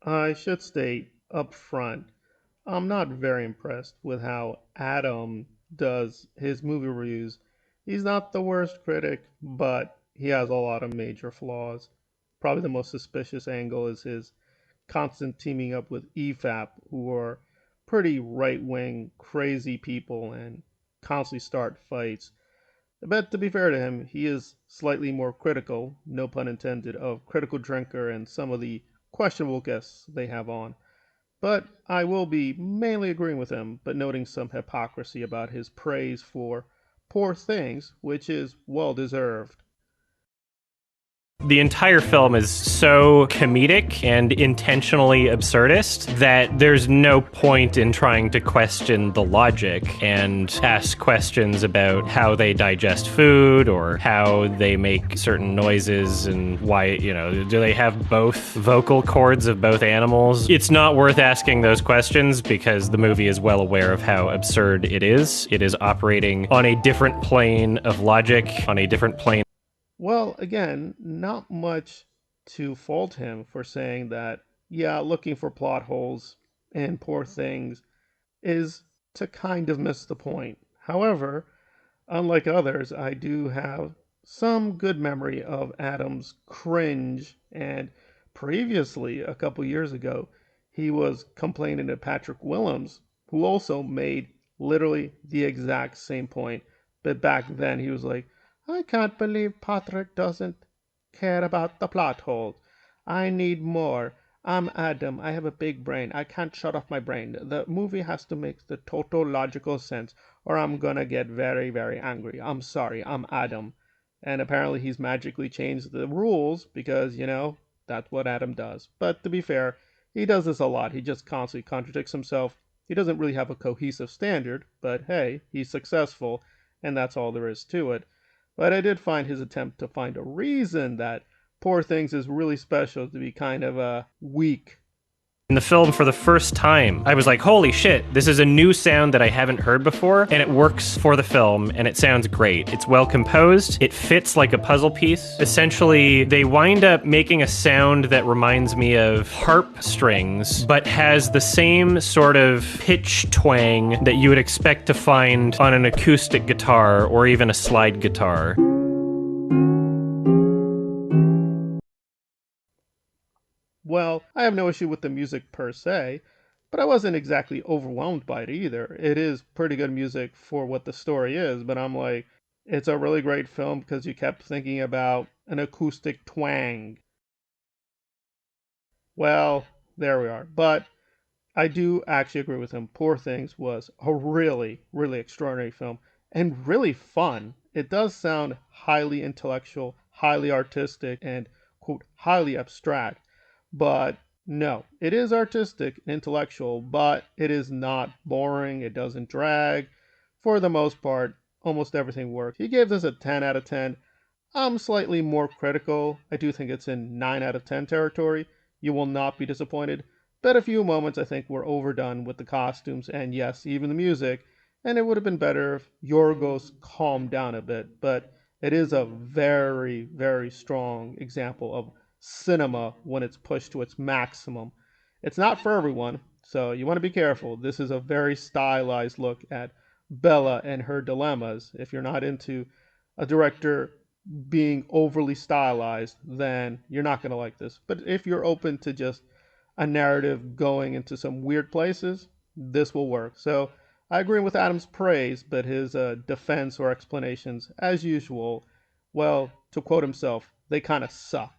I should state up front, I'm not very impressed with how Adam does his movie reviews. He's not the worst critic, but he has a lot of major flaws. Probably the most suspicious angle is his constant teaming up with EFAP, who are pretty right wing, crazy people and constantly start fights. But to be fair to him, he is slightly more critical, no pun intended, of Critical Drinker and some of the questionable guests they have on. But I will be mainly agreeing with him, but noting some hypocrisy about his praise for Poor Things, which is well deserved. The entire film is so comedic and intentionally absurdist that there's no point in trying to question the logic and ask questions about how they digest food or how they make certain noises and why, do they have both vocal cords of both animals? It's not worth asking those questions because the movie is well aware of how absurd it is. It is operating on a different plane of logic, on a different plane. Well, again, not much to fault him for saying that, yeah, looking for plot holes in Poor Things is to kind of miss the point. However, unlike others, I do have some good memory of Adam's cringe, and previously, a couple years ago, he was complaining to Patrick Willems, who also made literally the exact same point. But back then, he was like, I can't believe Patrick doesn't care about the plot holes. I need more. I'm Adam. I have a big brain. I can't shut off my brain. The movie has to make the total logical sense, or I'm gonna get very, very angry. I'm sorry. I'm Adam. And apparently he's magically changed the rules because, that's what Adam does. But to be fair, he does this a lot. He just constantly contradicts himself. He doesn't really have a cohesive standard, but hey, he's successful, and that's all there is to it. But I did find his attempt to find a reason that Poor Things is really special to be kind of weak. In the film, for the first time, I was like, holy shit, this is a new sound that I haven't heard before, and it works for the film, and it sounds great. It's well composed, it fits like a puzzle piece. Essentially, they wind up making a sound that reminds me of harp strings, but has the same sort of pitch twang that you would expect to find on an acoustic guitar or even a slide guitar. Well, I have no issue with the music per se, but I wasn't exactly overwhelmed by it either. It is pretty good music for what the story is, but I'm like, it's a really great film because you kept thinking about an acoustic twang. Well, there we are. But I do actually agree with him. Poor Things was a really, really extraordinary film and really fun. It does sound highly intellectual, highly artistic, and, quote, highly abstract. But no, it is artistic and intellectual, but it is not boring. It doesn't drag. For the most part, almost everything works. He gave this a 10 out of 10. I'm slightly more critical. I do think it's in 9 out of 10 territory. You will not be disappointed. But a few moments I think were overdone with the costumes and yes, even the music. And it would have been better if Yorgos calmed down a bit. But it is a very, very strong example of cinema when it's pushed to its maximum. It's not for everyone, so you want to be careful. This is a very stylized look at Bella and her dilemmas. If you're not into a director being overly stylized, then you're not going to like this. But if you're open to just a narrative going into some weird places, this will work. So I agree with Adam's praise, but his defense or explanations, as usual, well, to quote himself, they kind of suck.